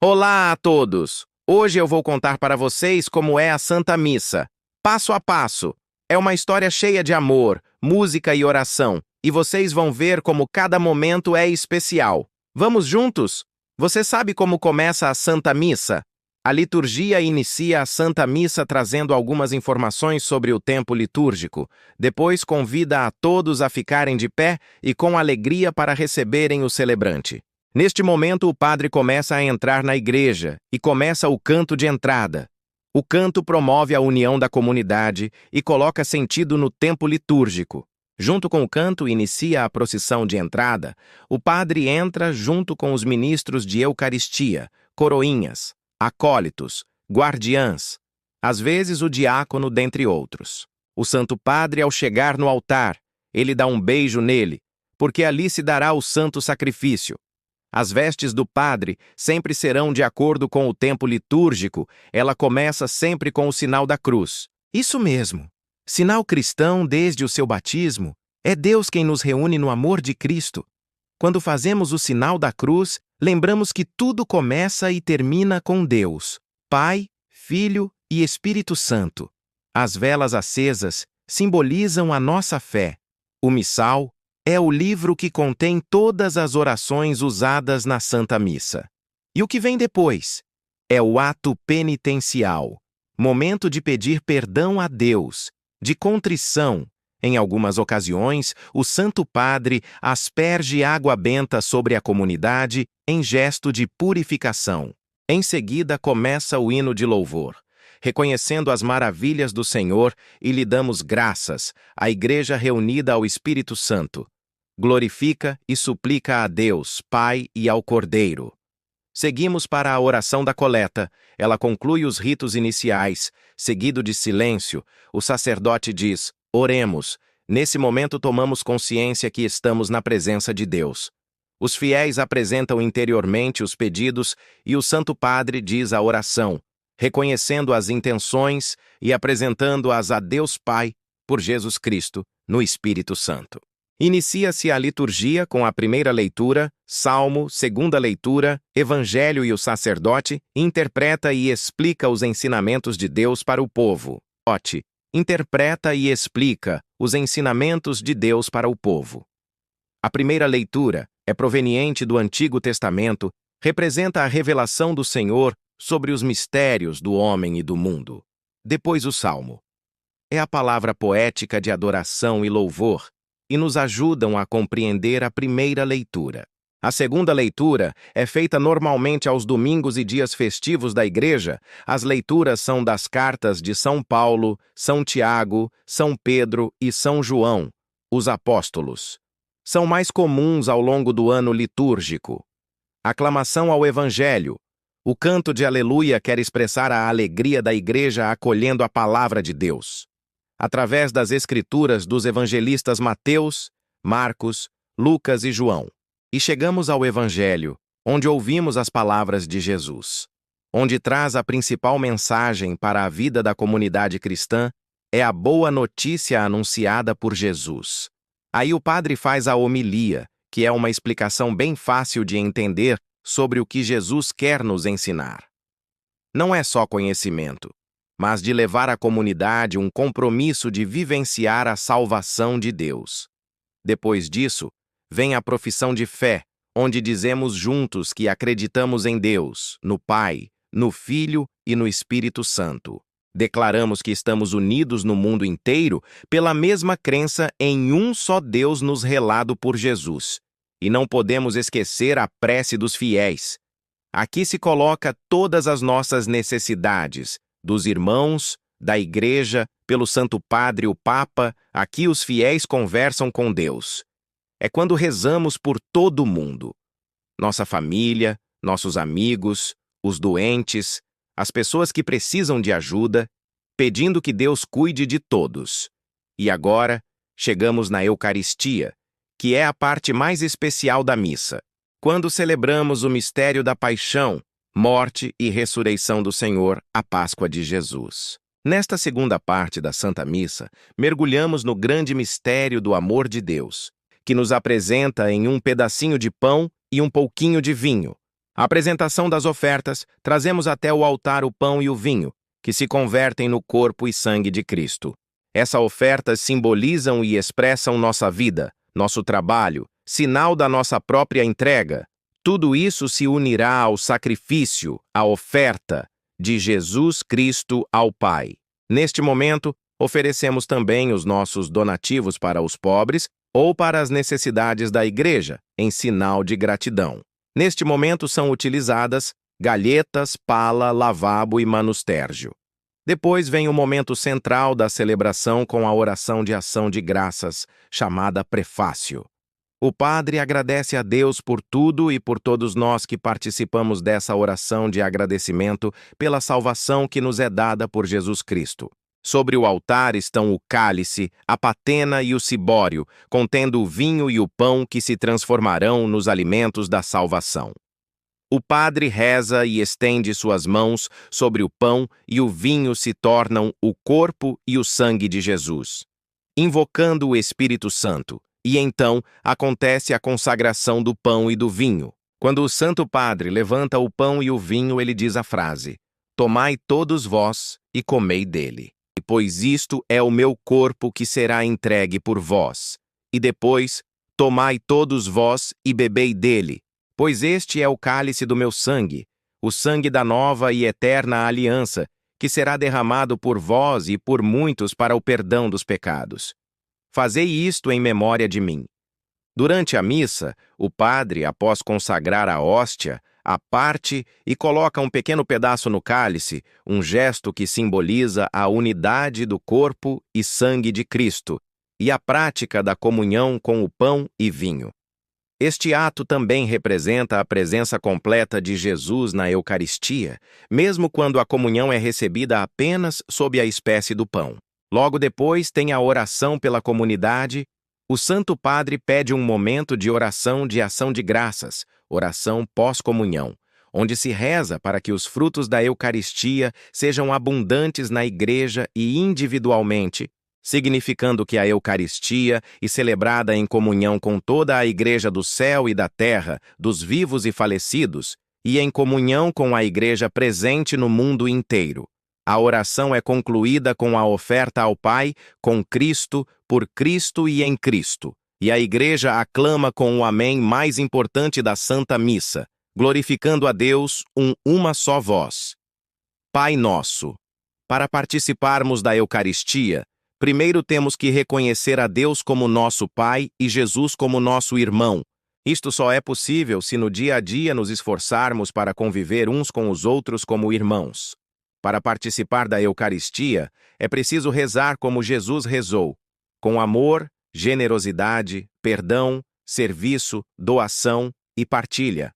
Olá a todos! Hoje eu vou contar para vocês como é a Santa Missa, passo a passo. É uma história cheia de amor, música e oração, e vocês vão ver como cada momento é especial. Vamos juntos? Você sabe como começa a Santa Missa? A liturgia inicia a Santa Missa trazendo algumas informações sobre o tempo litúrgico. Depois convida a todos a ficarem de pé e com alegria para receberem o celebrante. Neste momento, o padre começa a entrar na igreja e começa o canto de entrada. O canto promove a união da comunidade e coloca sentido no tempo litúrgico. Junto com o canto, inicia a procissão de entrada. O padre entra junto com os ministros de Eucaristia, coroinhas, acólitos, guardiãs, às vezes o diácono, dentre outros. O Santo Padre, ao chegar no altar, ele dá um beijo nele, porque ali se dará o santo sacrifício. As vestes do padre sempre serão de acordo com o tempo litúrgico. Ela começa sempre com o sinal da cruz. Isso mesmo. Sinal cristão desde o seu batismo. É Deus quem nos reúne no amor de Cristo. Quando fazemos o sinal da cruz, lembramos que tudo começa e termina com Deus, Pai, Filho e Espírito Santo. As velas acesas simbolizam a nossa fé. O missal é o livro que contém todas as orações usadas na Santa Missa. E o que vem depois? É o ato penitencial, momento de pedir perdão a Deus, de contrição. Em algumas ocasiões, o Santo Padre asperge água benta sobre a comunidade em gesto de purificação. Em seguida, começa o hino de louvor. Reconhecendo as maravilhas do Senhor e lhe damos graças, a Igreja reunida ao Espírito Santo glorifica e suplica a Deus, Pai e ao Cordeiro. Seguimos para a oração da coleta. Ela conclui os ritos iniciais. Seguido de silêncio, o sacerdote diz: oremos. Nesse momento tomamos consciência que estamos na presença de Deus. Os fiéis apresentam interiormente os pedidos e o Santo Padre diz a oração, reconhecendo as intenções e apresentando-as a Deus Pai por Jesus Cristo no Espírito Santo. Inicia-se a liturgia com a primeira leitura, salmo, segunda leitura, evangelho e o sacerdote interpreta e explica os ensinamentos de Deus para o povo. Interpreta e explica os ensinamentos de Deus para o povo. A primeira leitura é proveniente do Antigo Testamento, representa a revelação do Senhor sobre os mistérios do homem e do mundo. Depois o salmo. É a palavra poética de adoração e louvor, e nos ajudam a compreender a primeira leitura. A segunda leitura é feita normalmente aos domingos e dias festivos da Igreja. As leituras são das cartas de São Paulo, São Tiago, São Pedro e São João, os apóstolos. São mais comuns ao longo do ano litúrgico. Aclamação ao Evangelho. O canto de Aleluia quer expressar a alegria da Igreja acolhendo a palavra de Deus. Através das escrituras dos evangelistas Mateus, Marcos, Lucas e João. E chegamos ao Evangelho, onde ouvimos as palavras de Jesus. Onde traz a principal mensagem para a vida da comunidade cristã é a boa notícia anunciada por Jesus. Aí o padre faz a homilia, que é uma explicação bem fácil de entender sobre o que Jesus quer nos ensinar. Não é só conhecimento, mas de levar à comunidade um compromisso de vivenciar a salvação de Deus. Depois disso, vem a profissão de fé, onde dizemos juntos que acreditamos em Deus, no Pai, no Filho e no Espírito Santo. Declaramos que estamos unidos no mundo inteiro pela mesma crença em um só Deus nos relado por Jesus. E não podemos esquecer a prece dos fiéis. Aqui se coloca todas as nossas necessidades, dos irmãos, da Igreja, pelo Santo Padre, o Papa. Aqui os fiéis conversam com Deus. É quando rezamos por todo mundo. Nossa família, nossos amigos, os doentes, as pessoas que precisam de ajuda, pedindo que Deus cuide de todos. E agora, chegamos na Eucaristia, que é a parte mais especial da missa, quando celebramos o mistério da paixão, morte e ressurreição do Senhor, a Páscoa de Jesus. Nesta segunda parte da Santa Missa, mergulhamos no grande mistério do amor de Deus, que nos apresenta em um pedacinho de pão e um pouquinho de vinho. A apresentação das ofertas, trazemos até o altar o pão e o vinho, que se convertem no corpo e sangue de Cristo. Essas ofertas simbolizam e expressam nossa vida, nosso trabalho, sinal da nossa própria entrega. Tudo isso se unirá ao sacrifício, à oferta de Jesus Cristo ao Pai. Neste momento, oferecemos também os nossos donativos para os pobres ou para as necessidades da igreja, em sinal de gratidão. Neste momento são utilizadas galhetas, pala, lavabo e manustérgio. Depois vem o momento central da celebração com a oração de ação de graças, chamada prefácio. O padre agradece a Deus por tudo e por todos nós que participamos dessa oração de agradecimento pela salvação que nos é dada por Jesus Cristo. Sobre o altar estão o cálice, a patena e o cibório, contendo o vinho e o pão que se transformarão nos alimentos da salvação. O padre reza e estende suas mãos sobre o pão e o vinho se tornam o corpo e o sangue de Jesus, invocando o Espírito Santo. E então acontece a consagração do pão e do vinho. Quando o Santo Padre levanta o pão e o vinho, ele diz a frase: "Tomai todos vós e comei dele. Pois isto é o meu corpo que será entregue por vós. E depois, tomai todos vós e bebei dele, pois este é o cálice do meu sangue, o sangue da nova e eterna aliança, que será derramado por vós e por muitos para o perdão dos pecados. Fazei isto em memória de mim." Durante a missa, o padre, após consagrar a hóstia, a parte e coloca um pequeno pedaço no cálice, um gesto que simboliza a unidade do corpo e sangue de Cristo e a prática da comunhão com o pão e vinho. Este ato também representa a presença completa de Jesus na Eucaristia, mesmo quando a comunhão é recebida apenas sob a espécie do pão. Logo depois tem a oração pela comunidade. O Santo Padre pede um momento de oração de ação de graças, oração pós-comunhão, onde se reza para que os frutos da Eucaristia sejam abundantes na igreja e individualmente, significando que a Eucaristia é celebrada em comunhão com toda a igreja do céu e da terra, dos vivos e falecidos, e em comunhão com a igreja presente no mundo inteiro. A oração é concluída com a oferta ao Pai, com Cristo, por Cristo e em Cristo. E a Igreja aclama com o Amém mais importante da Santa Missa, glorificando a Deus uma só voz. Pai Nosso. Para participarmos da Eucaristia, primeiro temos que reconhecer a Deus como nosso Pai e Jesus como nosso irmão. Isto só é possível se no dia a dia nos esforçarmos para conviver uns com os outros como irmãos. Para participar da Eucaristia, é preciso rezar como Jesus rezou, com amor, generosidade, perdão, serviço, doação e partilha.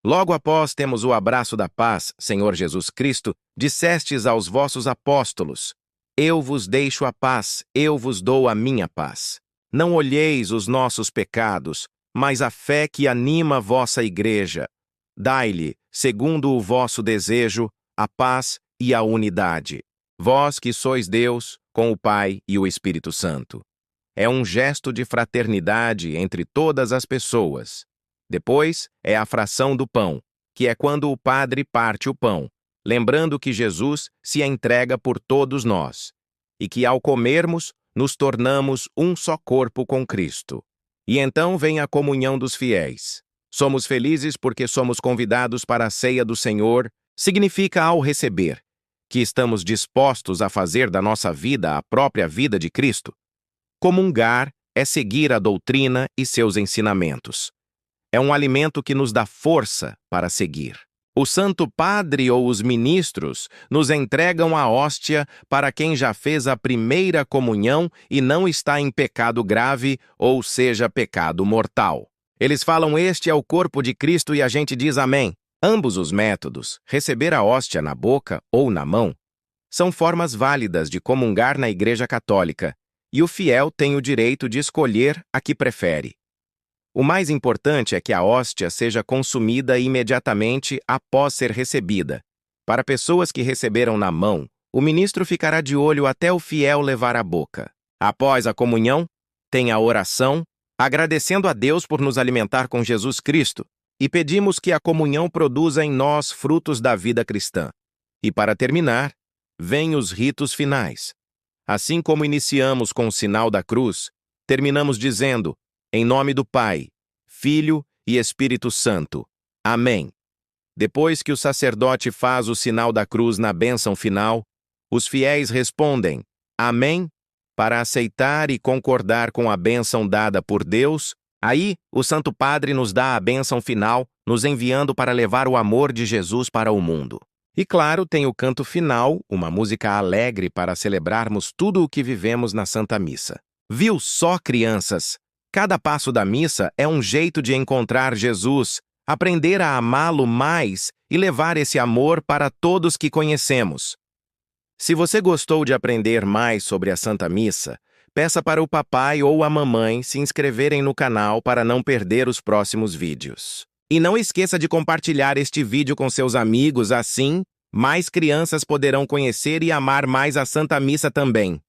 Logo após temos o abraço da paz, Senhor Jesus Cristo, dissestes aos vossos apóstolos: "Eu vos deixo a paz, eu vos dou a minha paz. Não olheis os nossos pecados, mas a fé que anima vossa igreja. Dai-lhe, segundo o vosso desejo, a paz e a unidade. Vós que sois Deus, com o Pai e o Espírito Santo." É um gesto de fraternidade entre todas as pessoas. Depois é a fração do pão, que é quando o padre parte o pão, lembrando que Jesus se entrega por todos nós, e que ao comermos, nos tornamos um só corpo com Cristo. E então vem a comunhão dos fiéis. Somos felizes porque somos convidados para a ceia do Senhor, significa ao receber, que estamos dispostos a fazer da nossa vida a própria vida de Cristo. Comungar é seguir a doutrina e seus ensinamentos. É um alimento que nos dá força para seguir. O Santo Padre ou os ministros nos entregam a hóstia para quem já fez a primeira comunhão e não está em pecado grave, ou seja, pecado mortal. Eles falam: "Este é o corpo de Cristo", e a gente diz amém. Ambos os métodos, receber a hóstia na boca ou na mão, são formas válidas de comungar na Igreja Católica, e o fiel tem o direito de escolher a que prefere. O mais importante é que a hóstia seja consumida imediatamente após ser recebida. Para pessoas que receberam na mão, o ministro ficará de olho até o fiel levar à boca. Após a comunhão, tem a oração, agradecendo a Deus por nos alimentar com Jesus Cristo, e pedimos que a comunhão produza em nós frutos da vida cristã. E para terminar, vêm os ritos finais. Assim como iniciamos com o sinal da cruz, terminamos dizendo, em nome do Pai, Filho e Espírito Santo. Amém. Depois que o sacerdote faz o sinal da cruz na bênção final, os fiéis respondem, Amém, para aceitar e concordar com a bênção dada por Deus. Aí, o Santo Padre nos dá a bênção final, nos enviando para levar o amor de Jesus para o mundo. E claro, tem o canto final, uma música alegre para celebrarmos tudo o que vivemos na Santa Missa. Viu só, crianças? Cada passo da missa é um jeito de encontrar Jesus, aprender a amá-lo mais e levar esse amor para todos que conhecemos. Se você gostou de aprender mais sobre a Santa Missa, peça para o papai ou a mamãe se inscreverem no canal para não perder os próximos vídeos. E não esqueça de compartilhar este vídeo com seus amigos, assim, mais crianças poderão conhecer e amar mais a Santa Missa também.